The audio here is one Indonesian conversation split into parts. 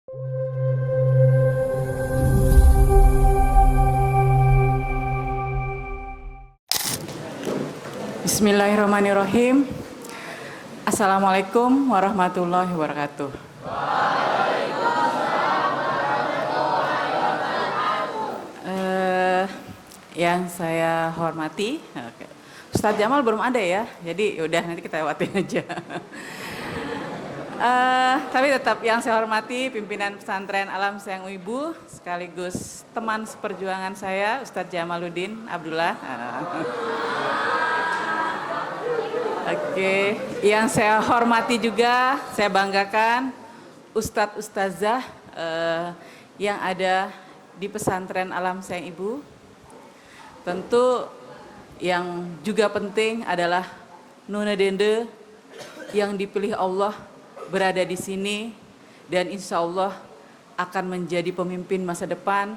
Bismillahirrahmanirrahim. Assalamualaikum warahmatullahi wabarakatuh. Yang saya hormati, Ustadz Jamal belum ada ya, jadi udah nanti kita lewatin aja. Tapi tetap yang saya hormati pimpinan pesantren Alam Sayang Ibu, sekaligus teman seperjuangan saya, Ustadz Jamaluddin Abdullah. Oke, yang saya hormati juga, saya banggakan Ustadz Ustazah yang ada di pesantren Alam Sayang Ibu. Tentu yang juga penting adalah Nuna Dende yang dipilih Allah berada di sini dan insya Allah akan menjadi pemimpin masa depan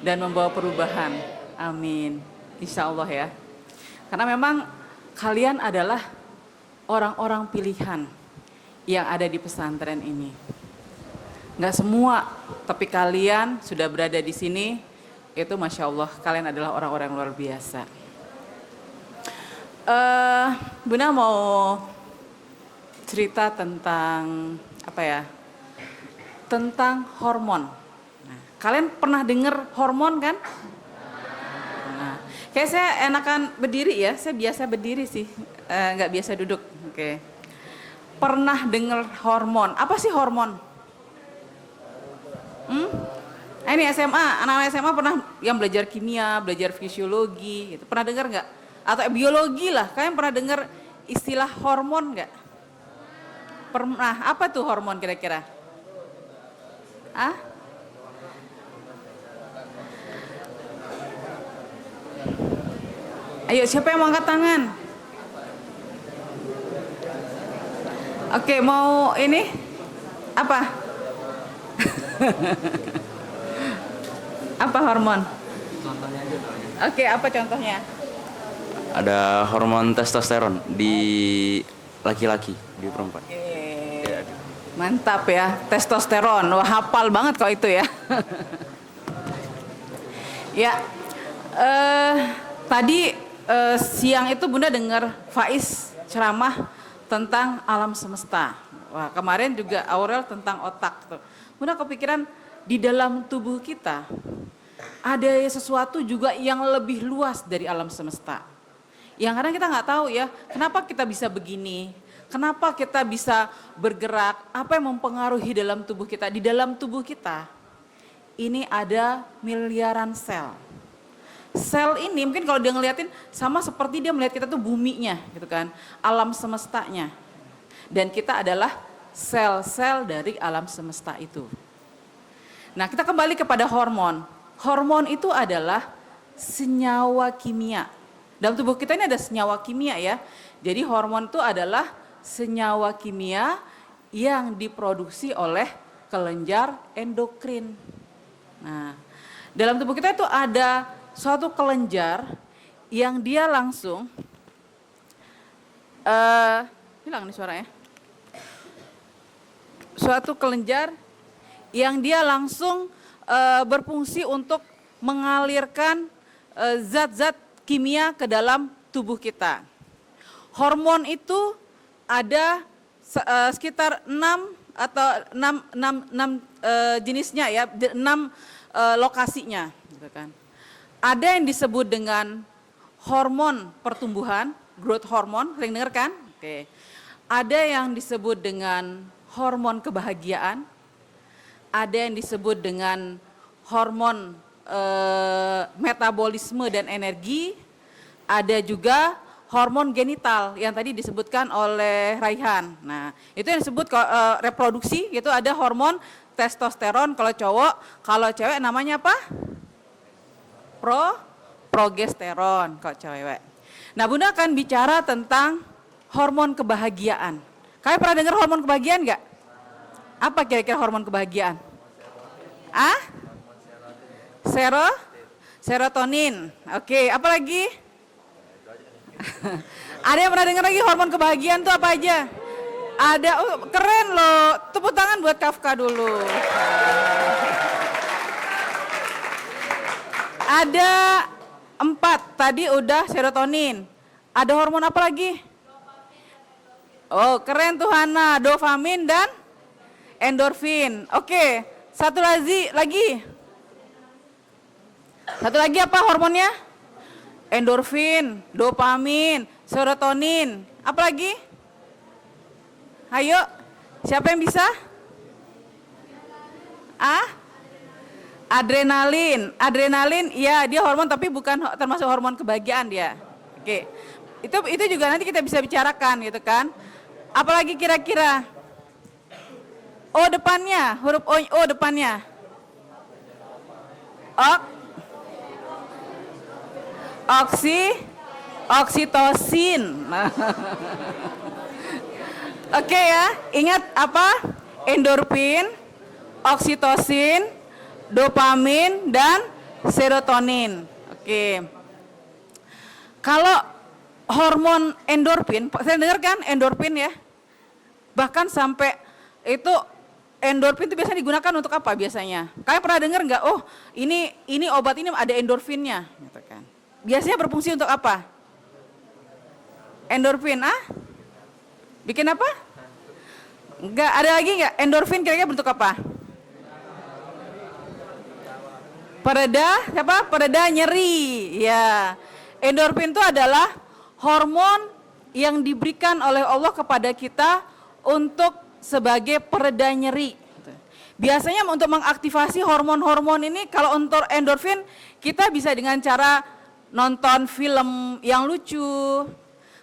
dan membawa perubahan. Amin. Insya Allah ya. Karena memang kalian adalah orang-orang pilihan yang ada di pesantren ini. Nggak semua, tapi kalian sudah berada di sini, itu Masya Allah, kalian adalah orang-orang luar biasa. Bunda mau cerita tentang, tentang hormon. Nah, kalian pernah dengar hormon kan? Nah, kayak saya enakan berdiri ya, saya biasa berdiri sih, nggak biasa duduk. Oke. Pernah dengar hormon? Apa sih hormon? Ini SMA, anak-anak SMA pernah yang belajar kimia, belajar fisiologi, gitu. Pernah dengar nggak? Atau biologi lah, kalian pernah dengar istilah hormon nggak? Pernah, apa tuh hormon kira-kira? Ayo, siapa yang mau angkat tangan? Oke, mau ini? Apa? Apa hormon? Contohnya aja. Oke, apa contohnya? Ada hormon testosteron di laki-laki, di perempuan. Mantap ya, testosteron. Wah, hafal banget kok itu ya. Ya, tadi siang itu Bunda dengar Faiz ceramah tentang alam semesta. Wah, kemarin juga Aurel tentang otak tuh. Bunda kepikiran di dalam tubuh kita ada sesuatu juga yang lebih luas dari alam semesta. Yang kadang kita nggak tahu ya, kenapa kita bisa begini, kenapa kita bisa bergerak, apa yang mempengaruhi dalam tubuh kita. Di dalam tubuh kita ini ada miliaran sel. Sel ini mungkin kalau dia ngeliatin sama seperti dia melihat kita tuh buminya gitu kan, alam semestanya. Dan kita adalah sel-sel dari alam semesta itu. Nah, kita kembali kepada hormon. Hormon itu adalah senyawa kimia. Dalam tubuh kita ini ada senyawa kimia ya. Jadi hormon itu adalah senyawa kimia yang diproduksi oleh kelenjar endokrin. Nah, dalam tubuh kita itu ada suatu kelenjar yang dia langsung hilang nih suaranya. Suatu kelenjar yang dia langsung berfungsi untuk mengalirkan zat-zat kimia ke dalam tubuh kita. Hormon itu ada sekitar 6 atau 6 jenisnya ya, 6 lokasinya gitu kan. Ada yang disebut dengan hormon pertumbuhan, growth hormone, sering dengar kan? Oke. Ada yang disebut dengan hormon kebahagiaan, ada yang disebut dengan hormon metabolisme dan energi, ada juga hormon genital yang tadi disebutkan oleh Raihan. Nah, itu yang disebut reproduksi, itu ada hormon testosteron kalau cowok, kalau cewek namanya apa? Progesteron kalau cewek. Nah, Bunda akan bicara tentang hormon kebahagiaan. Kalian pernah dengar hormon kebahagiaan nggak? Apa kira-kira hormon kebahagiaan? Serotonin. Oke, apa lagi? Ada yang pernah dengar lagi hormon kebahagiaan itu apa aja? Ada, keren loh. Tepuk tangan buat Kafka dulu. Ada 4, tadi udah serotonin. Ada hormon apa lagi? Oh, keren tuh Hana, dopamin dan endorfin. Oke, satu lagi. Satu lagi apa hormonnya? Endorfin, dopamin, serotonin. Apa lagi? Ayo, siapa yang bisa? Adrenalin, ya dia hormon tapi bukan termasuk hormon kebahagiaan dia. Oke, itu juga nanti kita bisa bicarakan gitu kan. Apalagi kira-kira? O depannya, huruf O depannya. Oksitosin. Oke ya, ingat apa? Endorfin, oksitosin, dopamin, dan serotonin. Oke. Kalau hormon endorfin, saya dengar kan endorfin ya? Bahkan sampai itu endorfin itu biasanya digunakan untuk apa biasanya? Kalian pernah dengar nggak? Oh, ini obat ini ada endorfinnya, gitu kan? Biasanya berfungsi untuk apa? Endorfin, bikin apa? Enggak, ada lagi nggak? Endorfin kira-kira bentuk apa? Pereda nyeri. Ya. Endorfin itu adalah hormon yang diberikan oleh Allah kepada kita untuk sebagai pereda nyeri. Biasanya untuk mengaktifasi hormon-hormon ini, kalau untuk endorfin kita bisa dengan cara nonton film yang lucu,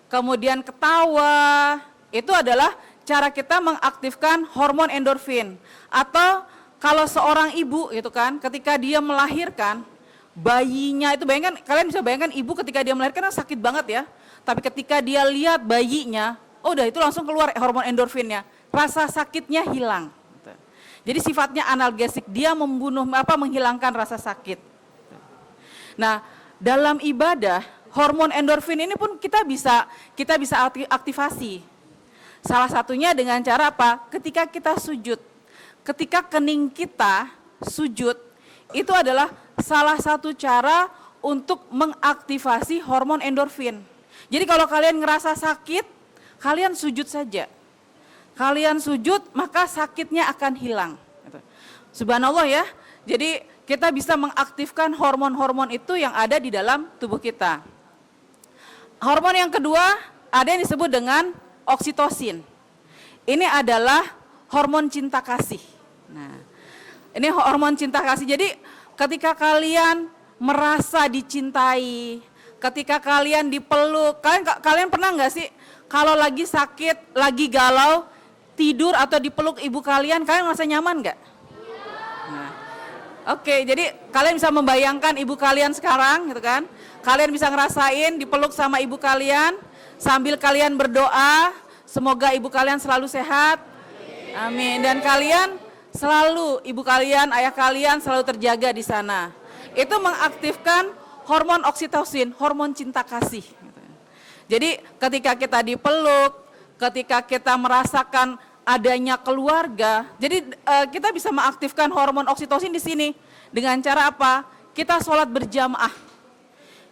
kemudian ketawa. Itu adalah cara kita mengaktifkan hormon endorfin. Atau kalau seorang ibu gitu kan, ketika dia melahirkan bayinya itu, kalian bisa bayangkan ibu ketika dia melahirkan kan sakit banget ya. Tapi ketika dia lihat bayinya, udah itu langsung keluar hormon endorfinnya. Rasa sakitnya hilang. Jadi sifatnya analgesik, dia menghilangkan rasa sakit. Nah, dalam ibadah hormon endorfin ini pun kita bisa aktifasi. Salah satunya dengan cara apa? Ketika kita sujud. Ketika kening kita sujud, itu adalah salah satu cara untuk mengaktifasi hormon endorfin. Jadi kalau kalian ngerasa sakit, kalian sujud saja. Kalian sujud, maka sakitnya akan hilang. Subhanallah ya. Jadi kita bisa mengaktifkan hormon-hormon itu yang ada di dalam tubuh kita. Hormon yang kedua ada yang disebut dengan oksitosin. Ini adalah hormon cinta kasih. Nah, ini hormon cinta kasih. Jadi ketika kalian merasa dicintai, ketika kalian dipeluk, kalian pernah nggak sih kalau lagi sakit, lagi galau, tidur atau dipeluk ibu kalian merasa nyaman nggak? Nah, oke, jadi kalian bisa membayangkan ibu kalian sekarang, gitu kan? Kalian bisa ngerasain dipeluk sama ibu kalian sambil kalian berdoa, semoga ibu kalian selalu sehat. Amin. Dan kalian selalu, ibu kalian, ayah kalian selalu terjaga di sana. Itu mengaktifkan hormon oksitosin, hormon cinta kasih. Jadi ketika kita dipeluk, ketika kita merasakan adanya keluarga, jadi kita bisa mengaktifkan hormon oksitosin di sini. Dengan cara apa? Kita sholat berjamaah.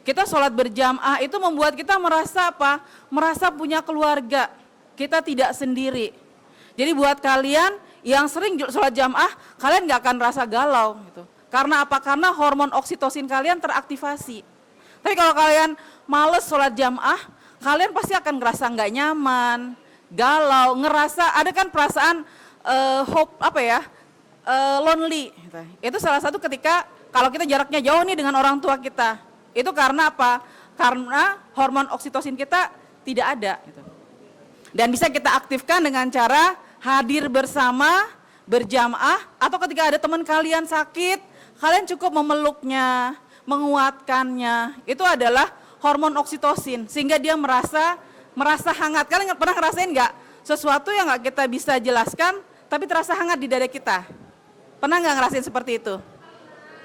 Kita sholat berjamaah itu membuat kita merasa apa? Merasa punya keluarga. Kita tidak sendiri. Jadi buat kalian yang sering sholat jamaah, kalian gak akan rasa galau gitu. Karena apa? Karena hormon oksitosin kalian teraktivasi. Tapi kalau kalian males sholat jamaah, kalian pasti akan ngerasa gak nyaman, galau, ngerasa ada kan perasaan lonely. Gitu. Itu salah satu ketika kalau kita jaraknya jauh nih dengan orang tua kita. Itu karena apa? Karena hormon oksitosin kita tidak ada. Gitu. Dan bisa kita aktifkan dengan cara hadir bersama, berjamaah, atau ketika ada teman kalian sakit, kalian cukup memeluknya, menguatkannya. Itu adalah hormon oksitosin, sehingga dia merasa hangat. Kalian pernah ngerasain nggak sesuatu yang nggak kita bisa jelaskan, tapi terasa hangat di dada kita? Pernah nggak ngerasain seperti itu?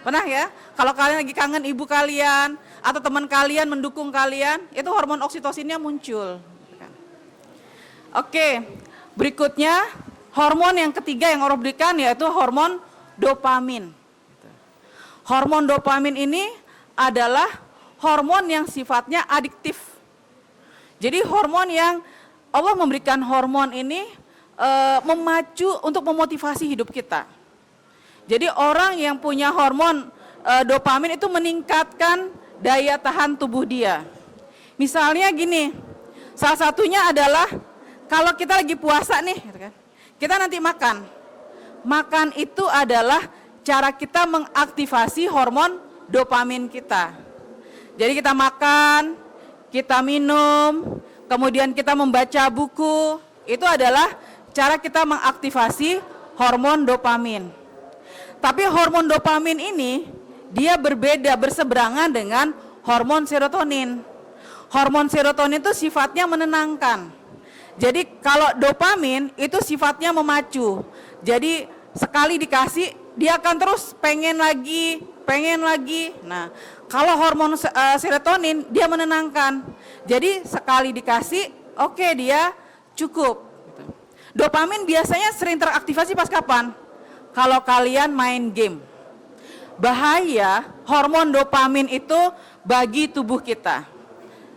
Pernah ya? Kalau kalian lagi kangen ibu kalian, atau teman kalian mendukung kalian, itu hormon oksitosinnya muncul. Oke, berikutnya hormon yang ketiga yang Allah berikan yaitu hormon dopamin. Hormon dopamin ini adalah hormon yang sifatnya adiktif. Jadi hormon yang Allah memberikan hormon ini memacu untuk memotivasi hidup kita. Jadi orang yang punya hormon dopamin itu meningkatkan daya tahan tubuh dia. Misalnya gini, salah satunya adalah kalau kita lagi puasa nih, kita nanti makan. Makan itu adalah cara kita mengaktifasi hormon dopamin kita. Jadi kita makan, kita minum, kemudian kita membaca buku, itu adalah cara kita mengaktifasi hormon dopamin. Tapi hormon dopamin ini dia berbeda, berseberangan dengan hormon serotonin. Hormon serotonin itu sifatnya menenangkan. Jadi kalau dopamin itu sifatnya memacu. Jadi sekali dikasih dia akan terus pengen lagi. Nah, kalau hormon serotonin dia menenangkan. Jadi sekali dikasih, oke, dia cukup. Dopamin biasanya sering teraktivasi pas kapan? Kalau kalian main game. Bahaya hormon dopamin itu bagi tubuh kita.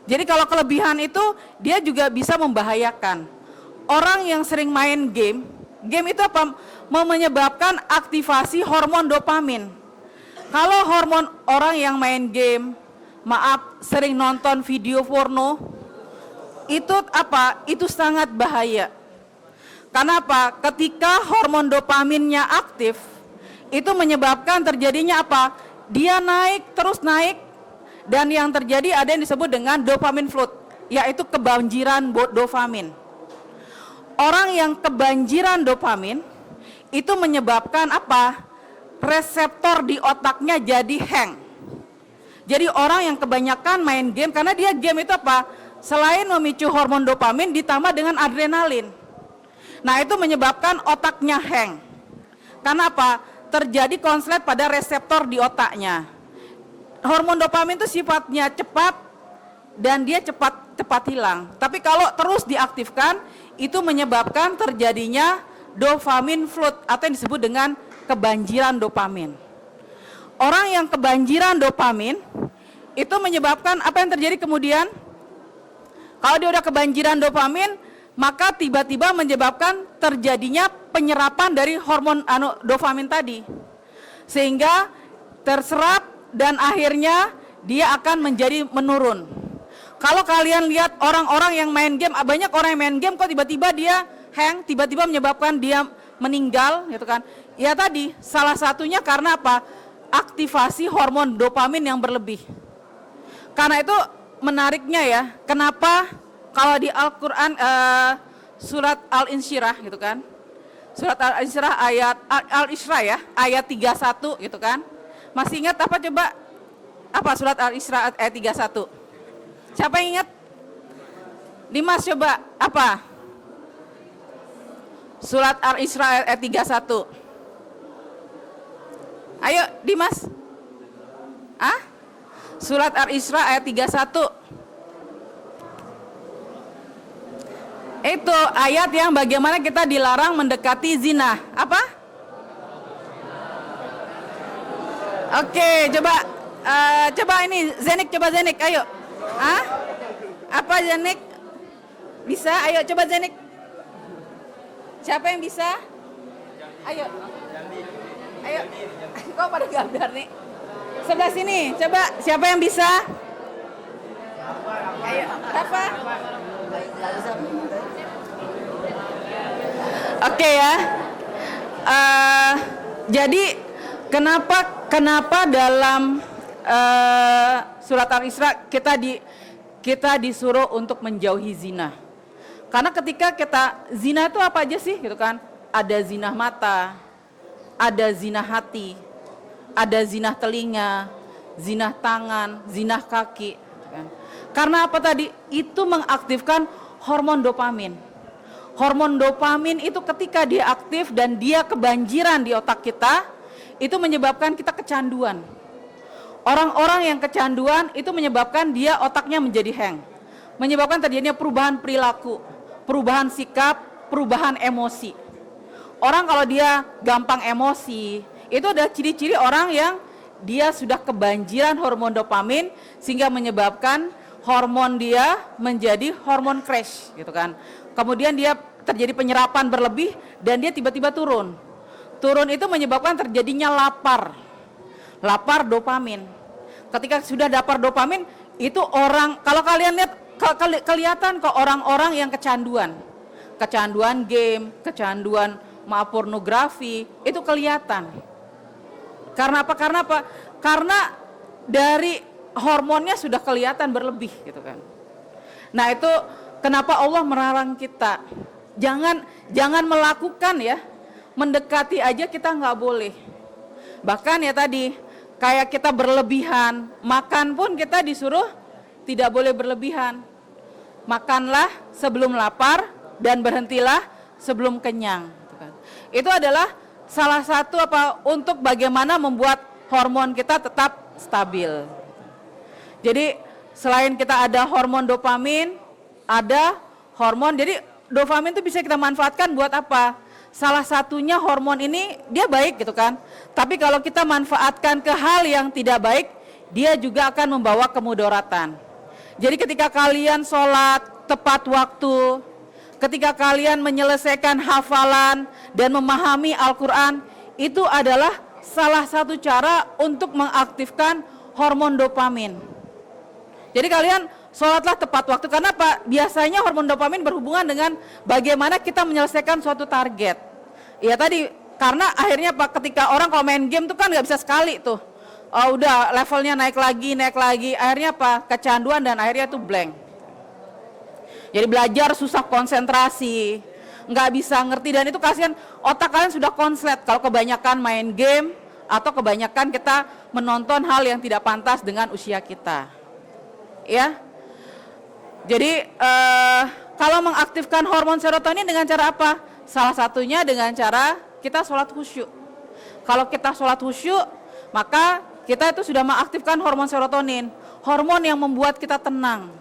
Jadi kalau kelebihan itu dia juga bisa membahayakan. Orang yang sering main game itu apa? Menyebabkan aktivasi hormon dopamin. Kalau hormon orang yang main game, sering nonton video porno, itu apa? Itu sangat bahaya. Karena apa? Ketika hormon dopaminnya aktif, itu menyebabkan terjadinya apa? Dia naik, terus naik, dan yang terjadi ada yang disebut dengan dopamin flood, yaitu kebanjiran dopamin. Orang yang kebanjiran dopamin, itu menyebabkan apa? Reseptor di otaknya jadi hang. Jadi orang yang kebanyakan main game, karena dia game itu apa? Selain memicu hormon dopamin, ditambah dengan adrenalin. Nah, itu menyebabkan otaknya hang. Karena apa? Terjadi konslet pada reseptor di otaknya. Hormon dopamin itu sifatnya cepat dan dia cepat hilang. Tapi kalau terus diaktifkan, itu menyebabkan terjadinya dopamin flood atau yang disebut dengan kebanjiran dopamin. Orang yang kebanjiran dopamin itu menyebabkan apa yang terjadi kemudian? Kalau dia udah kebanjiran dopamin, maka tiba-tiba menyebabkan terjadinya penyerapan dari hormon dopamin tadi. Sehingga terserap dan akhirnya dia akan menjadi menurun. Kalau kalian lihat orang-orang yang main game, banyak orang yang main game kok tiba-tiba dia hang, tiba-tiba menyebabkan dia meninggal gitu kan. Ya tadi salah satunya karena apa? Aktivasi hormon dopamin yang berlebih. Karena itu menariknya ya, kenapa kalau di Al-Quran surat Al-Insyirah gitu kan, surat Al-Insyirah ayat Al-Isra ya, ayat 31 gitu kan. Masih ingat apa coba? Apa surat Al-Isra ayat 31? Siapa yang ingat? Dimas coba, apa? Surat Al-Isra ayat 31. Ayo Dimas. Surat Al-Isra ayat 31. Itu ayat yang bagaimana kita dilarang mendekati zina. Apa? Oke, coba ini Zenik, coba Zenik, ayo. Apa Zenik? Bisa? Ayo coba Zenik. Siapa yang bisa? Ayo. Kok pada gambar nih? Sebelah sini, coba siapa yang bisa? Ayo, apa? Oke ya. Jadi kenapa dalam surat Al-Isra kita disuruh untuk menjauhi zina? Karena ketika zina itu apa aja sih gitu kan? Ada zina mata, ada zina hati, ada zina telinga, zina tangan, zina kaki. Karena apa tadi? Itu mengaktifkan hormon dopamin. Hormon dopamin itu ketika dia aktif dan dia kebanjiran di otak kita, itu menyebabkan kita kecanduan. Orang-orang yang kecanduan itu menyebabkan dia otaknya menjadi hang. Menyebabkan terjadinya perubahan perilaku, perubahan sikap, perubahan emosi. Orang kalau dia gampang emosi, itu adalah ciri-ciri orang yang dia sudah kebanjiran hormon dopamin sehingga menyebabkan hormon dia menjadi hormon crash gitu kan. Kemudian dia terjadi penyerapan berlebih dan dia tiba-tiba turun. Turun itu menyebabkan terjadinya lapar dopamin. Ketika sudah lapar dopamin, itu orang, kalau kalian lihat kelihatan ke orang-orang yang kecanduan game, kecanduan pornografi, itu kelihatan. Karena apa? Karena dari hormonnya sudah kelihatan berlebih gitu kan. Nah, itu kenapa Allah melarang kita jangan melakukan ya, mendekati aja kita nggak boleh. Bahkan ya tadi kayak kita berlebihan, makan pun kita disuruh tidak boleh berlebihan. Makanlah sebelum lapar dan berhentilah sebelum kenyang. Itu adalah salah satu untuk bagaimana membuat hormon kita tetap stabil. Jadi selain kita ada hormon dopamin, ada hormon, jadi dopamin itu bisa kita manfaatkan buat apa? Salah satunya hormon ini dia baik gitu kan. Tapi kalau kita manfaatkan ke hal yang tidak baik, dia juga akan membawa kemudaratan. Jadi ketika kalian sholat tepat waktu, ketika kalian menyelesaikan hafalan dan memahami Al-Quran, itu adalah salah satu cara untuk mengaktifkan hormon dopamin. Jadi kalian sholatlah tepat waktu, karena apa? Biasanya hormon dopamin berhubungan dengan bagaimana kita menyelesaikan suatu target. Ya tadi, karena akhirnya ketika orang kalau main game tuh kan nggak bisa sekali tuh. Oh, udah levelnya naik lagi, akhirnya kecanduan dan akhirnya tuh blank. Jadi belajar susah konsentrasi, nggak bisa ngerti, dan itu kasihan, otak kalian sudah konslet kalau kebanyakan main game atau kebanyakan kita menonton hal yang tidak pantas dengan usia kita. Ya, jadi kalau mengaktifkan hormon serotonin dengan cara apa? Salah satunya dengan cara kita sholat khusyuk. Kalau kita sholat khusyuk, maka kita itu sudah mengaktifkan hormon serotonin, hormon yang membuat kita tenang,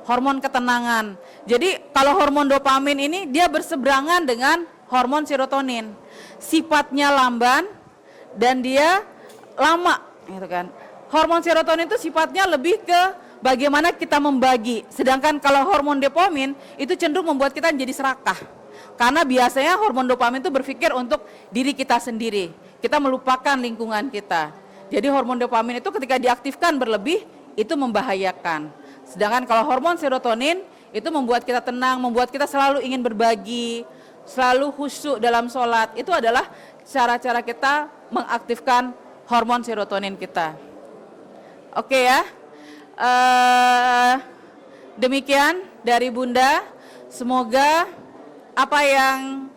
hormon ketenangan. Jadi kalau hormon dopamin ini dia berseberangan dengan hormon serotonin, sifatnya lamban dan dia lama, gitu kan. Hormon serotonin itu sifatnya lebih ke bagaimana kita membagi, sedangkan kalau hormon dopamin itu cenderung membuat kita jadi serakah. Karena biasanya hormon dopamin itu berpikir untuk diri kita sendiri, kita melupakan lingkungan kita. Jadi hormon dopamin itu ketika diaktifkan berlebih itu membahayakan. Sedangkan kalau hormon serotonin itu membuat kita tenang, membuat kita selalu ingin berbagi, selalu khusyuk dalam sholat. Itu adalah cara-cara kita mengaktifkan hormon serotonin kita. Oke ya. Demikian dari Bunda, semoga apa yang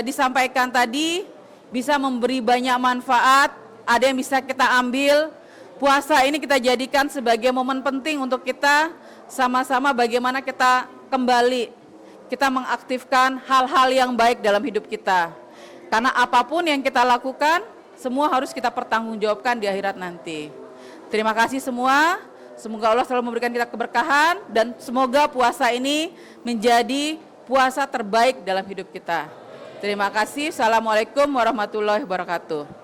disampaikan tadi bisa memberi banyak manfaat, ada yang bisa kita ambil. Puasa ini kita jadikan sebagai momen penting untuk kita sama-sama bagaimana kita kembali, kita mengaktifkan hal-hal yang baik dalam hidup kita. Karena apapun yang kita lakukan, semua harus kita pertanggungjawabkan di akhirat nanti. Terima kasih semua. Semoga Allah selalu memberikan kita keberkahan dan semoga puasa ini menjadi puasa terbaik dalam hidup kita. Terima kasih. Assalamualaikum warahmatullahi wabarakatuh.